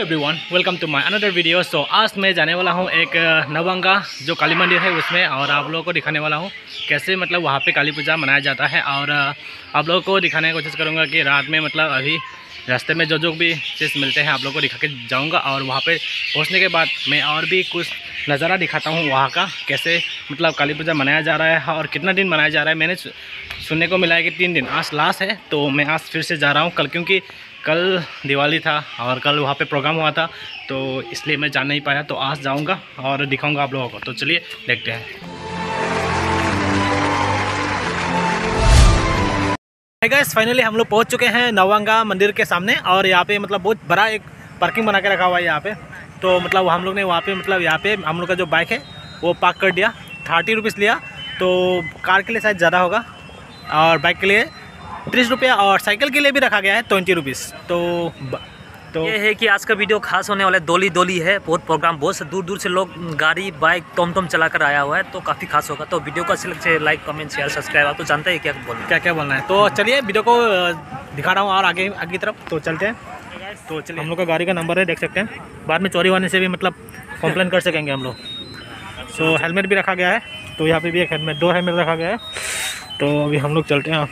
Everyone, welcome to my another video. So आज मैं जाने वाला हूँ एक नवगंगा जो काली मंदिर है उसमें, और आप लोगों को दिखाने वाला हूँ कैसे मतलब वहाँ पे काली पूजा मनाया जाता है। और आप लोगों को दिखाने की कोशिश करूँगा कि रात में मतलब अभी रास्ते में जो भी चीज़ मिलते हैं आप लोगों को दिखा के जाऊँगा। और वहाँ पे पहुँचने के बाद मैं और भी कुछ नज़ारा दिखाता हूँ वहाँ का, कैसे मतलब काली पूजा मनाया जा रहा है और कितना दिन मनाया जा रहा है। मैंने सुनने को मिला है कि 3 दिन, आज लास्ट है। तो मैं आज फिर से जा रहा हूँ कल, क्योंकि कल दिवाली था और कल वहाँ पे प्रोग्राम हुआ था, तो इसलिए मैं जा नहीं पाया। तो आज जाऊँगा और दिखाऊँगा आप लोगों को। तो चलिए देखते हैं। गाइस फाइनली हम लोग पहुँच चुके हैं नवगंगा मंदिर के सामने, और यहाँ पे मतलब बहुत बड़ा एक पार्किंग बना के रखा हुआ है यहाँ पे। तो मतलब हम लोग ने वहाँ पे मतलब यहाँ पे हम लोग का जो बाइक है वो पार्क कर दिया। 30 रुपीज़ लिया, तो कार के लिए शायद ज़्यादा होगा और बाइक के लिए 30 रुपया, और साइकिल के लिए भी रखा गया है 20 रुपीज़। तो ये है कि आज का वीडियो खास होने वाला है। डोली है, बहुत प्रोग्राम, बहुत से दूर से लोग गाड़ी बाइक टॉम चला कर आया हुआ है, तो काफ़ी खास होगा। तो वीडियो को अच्छे लगे लाइक कमेंट शेयर सब्सक्राइब, आप तो जानते हैं क्या बोलना है। तो चलिए वीडियो को दिखा रहा हूँ और आगे की तरफ तो चलते हैं। तो चलिए, हम लोग का गाड़ी का नंबर है, देख सकते हैं। बाद में चोरी होने से भी मतलब कंप्लेन कर सकेंगे हम लोग। सो हेलमेट भी रखा गया है, तो यहाँ पे भी एक हेलमेट, 2 हेलमेट रखा गया है। तो अभी हम लोग चलते हैं आगे।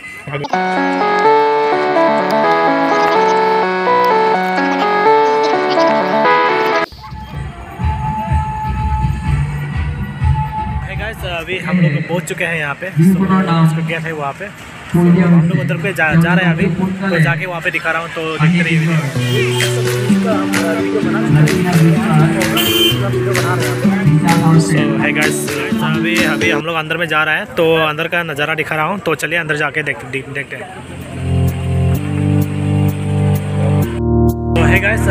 अभी हम लोग पहुंच चुके हैं यहाँ पे, उसका गेट है वहाँ पे। तो हम लोग उधर पे जा रहे हैं अभी, तो जाके वहाँ पे दिखा रहा हूँ, तो देखते रहिए वीडियो। है गाइस, अभी हम लोग अंदर में जा रहे हैं, तो अंदर का नज़ारा दिखा रहा हूँ। तो चलिए अंदर जाके देखते हैं। तो है गाइस,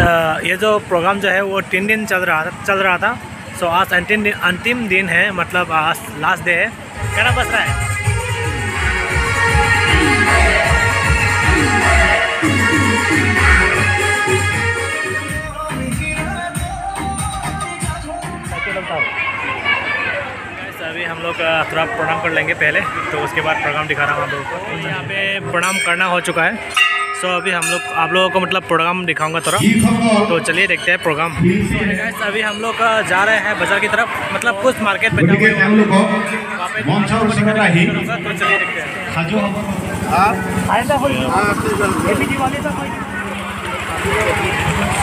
ये जो प्रोग्राम जो है वो 3 दिन चल रहा था। सो आज अंतिम दिन है, मतलब आज लास्ट डे है। क्या बस रहा है? अभी हम लोग थोड़ा प्रणाम कर लेंगे पहले, तो उसके बाद प्रोग्राम दिखा रहा हूँ आप लोगों को। तो यहाँ पे प्रणाम करना हो चुका है। सो अभी आप लोगों को मतलब प्रोग्राम दिखाऊंगा थोड़ा, तो चलिए देखते हैं प्रोग्राम। तो अभी हम लोग जा रहे हैं बाजार की तरफ, मतलब कुछ मार्केट पे। तो चलिए देखते हैं।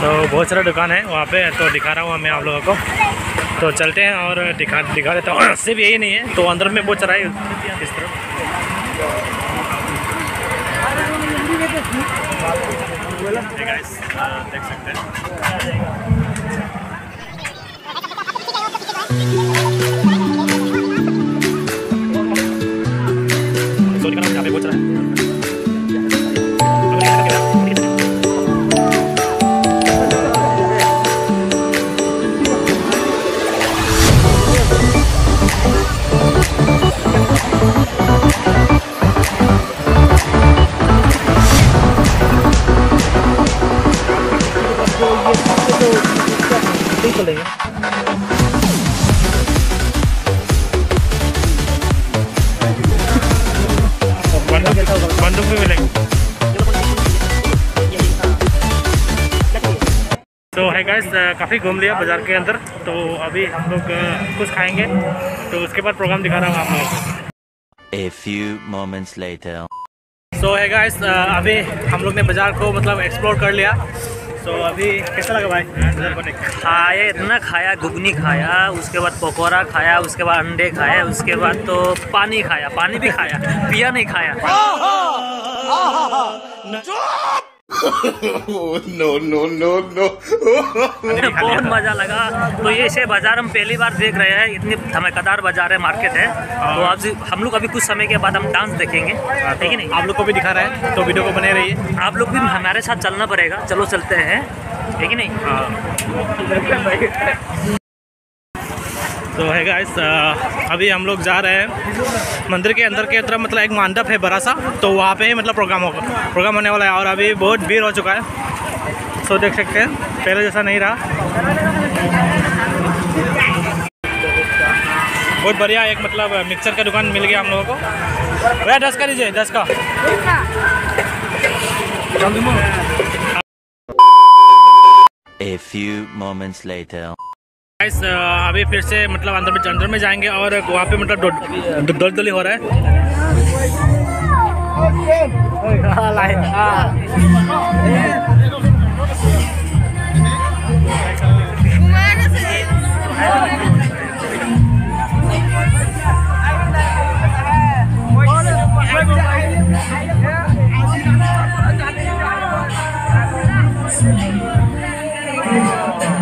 तो बहुत सारा दुकान है वहाँ पे, तो दिखा रहा हूँ मैं आप लोगों को। तो चलते हैं और दिखा देता हूँ। सिर्फ यही नहीं है, तो अंदर में बहुत सारा है इस तरफ। गाइस देख सकते हैं। यहाँ पे बहुत सारा है। बंदूक भी मिलेंगे। तो है गाइस, काफ़ी घूम लिया बाज़ार के अंदर। तो अभी हम लोग कुछ खाएंगे, तो उसके बाद प्रोग्राम दिखा रहा हूँ आप लोगों को। A few moments later. तो है गाइस, अभी हम लोग ने बाज़ार को मतलब एक्सप्लोर कर लिया। तो अभी कैसा लगा भाई बाज़ार को देख? खाया, इतना खाया, घुगनी खाया, उसके बाद पकौड़ा खाया, उसके बाद अंडे खाया, उसके बाद तो पानी खाया, पानी भी खाया, पिया नहीं खाया। No. बहुत मजा लगा। तो ये से बाजार हम पहली बार देख रहे हैं, इतनी धमाकेदार बाजार है, मार्केट है। तो आज हम लोग अभी कुछ समय के बाद हम डांस देखेंगे, ठीक है नहीं? आप लोग को भी दिखा रहे हैं, तो वीडियो को बने रहिए। आप लोग भी हमारे साथ चलना पड़ेगा। चलो चलते हैं, ठीक है नहीं? तो है गाइस, अभी हम लोग जा रहे हैं मंदिर के अंदर के तरफ। मतलब एक मंडप है बड़ा सा, तो वहाँ पे ही मतलब प्रोग्राम होने वाला है। और अभी बहुत भीड़ हो चुका है, सो देख सकते हैं पहले जैसा नहीं रहा। बहुत बढ़िया एक मतलब मिक्सर का दुकान मिल गया हम लोगों को। भैया 10 का दीजिए, 10 का। A few moments later. Guys अभी फिर से मतलब अंदर में जाएंगे और वहाँ पे मतलब दलदली हो रहा है।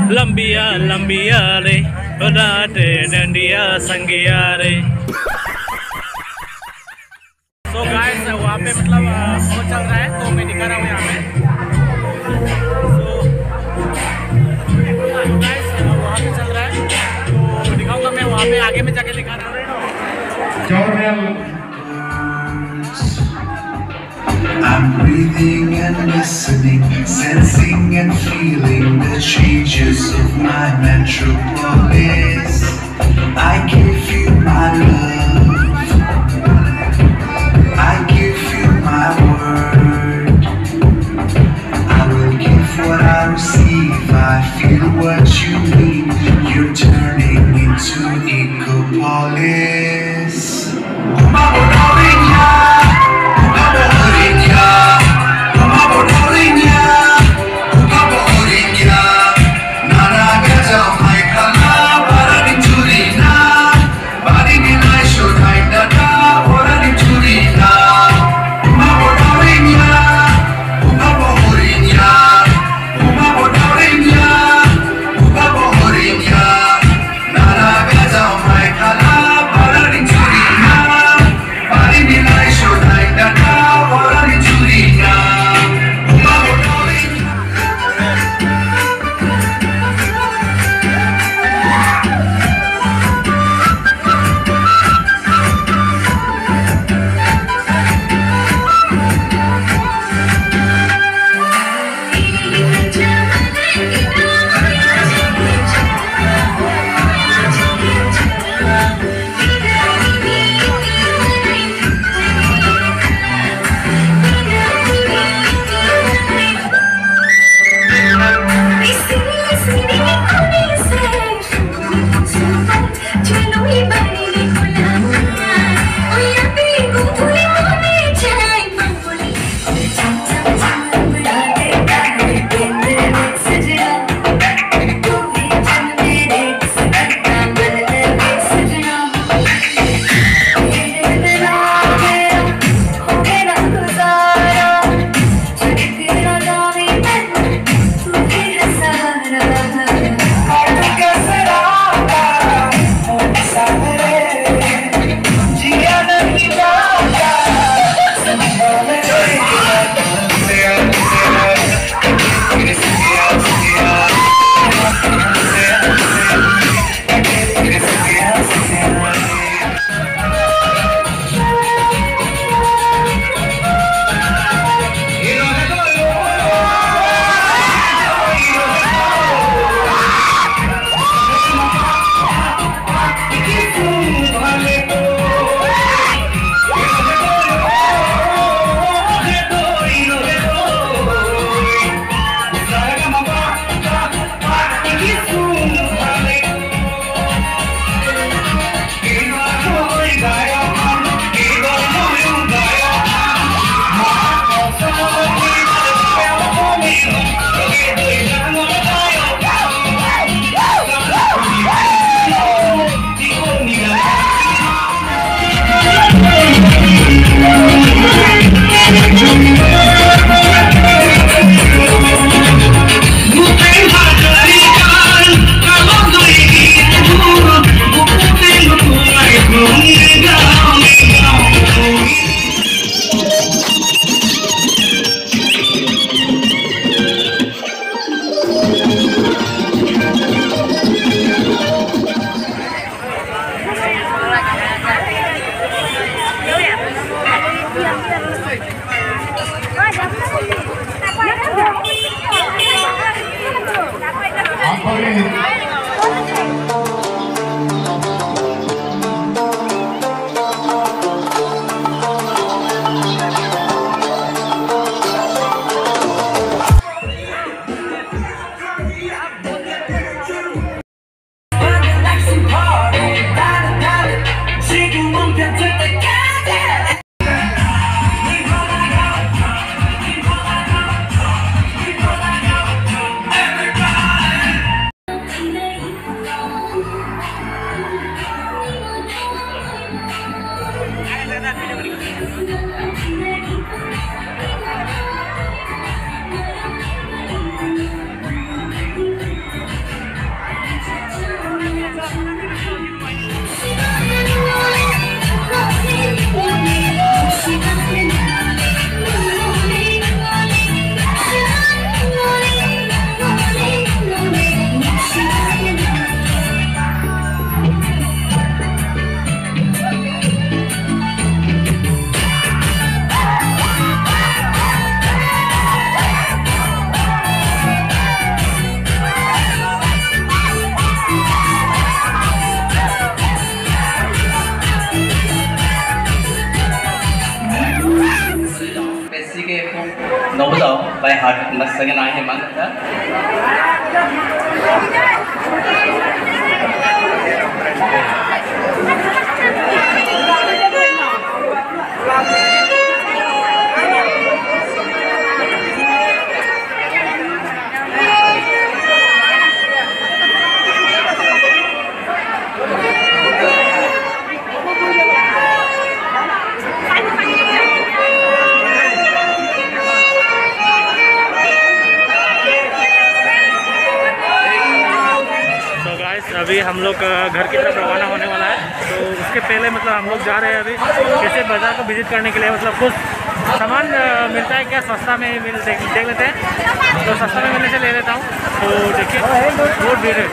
लंबिया लंबिया रे राटे डंडिया संगिया रे। तो गाइस वहाँ पे मतलब वो चल रहा है तो मैं दिखा रहा हूँ यहाँ पे। तो गाइस वहाँ पे चल रहा है तो दिखाऊंगा मैं वहाँ पे आगे में जाके दिखा रहा हूँ। I'm breathing and listening, sensing and feeling the changes of my metropolis. I give you my love, I give you my word. I will give what I receive, I feel what you need. You're turning into Ecopolis. second I Hemant. अभी हम लोग घर की तरफ रवाना होने वाला है, तो उसके पहले मतलब हम लोग जा रहे हैं अभी कैसे बाज़ार को विज़िट करने के लिए। मतलब कुछ सामान मिलता है क्या सस्ता में देख लेते हैं, तो सस्ता में मिलने से ले लेता हूँ। तो देखिए बहुत भीड़ है।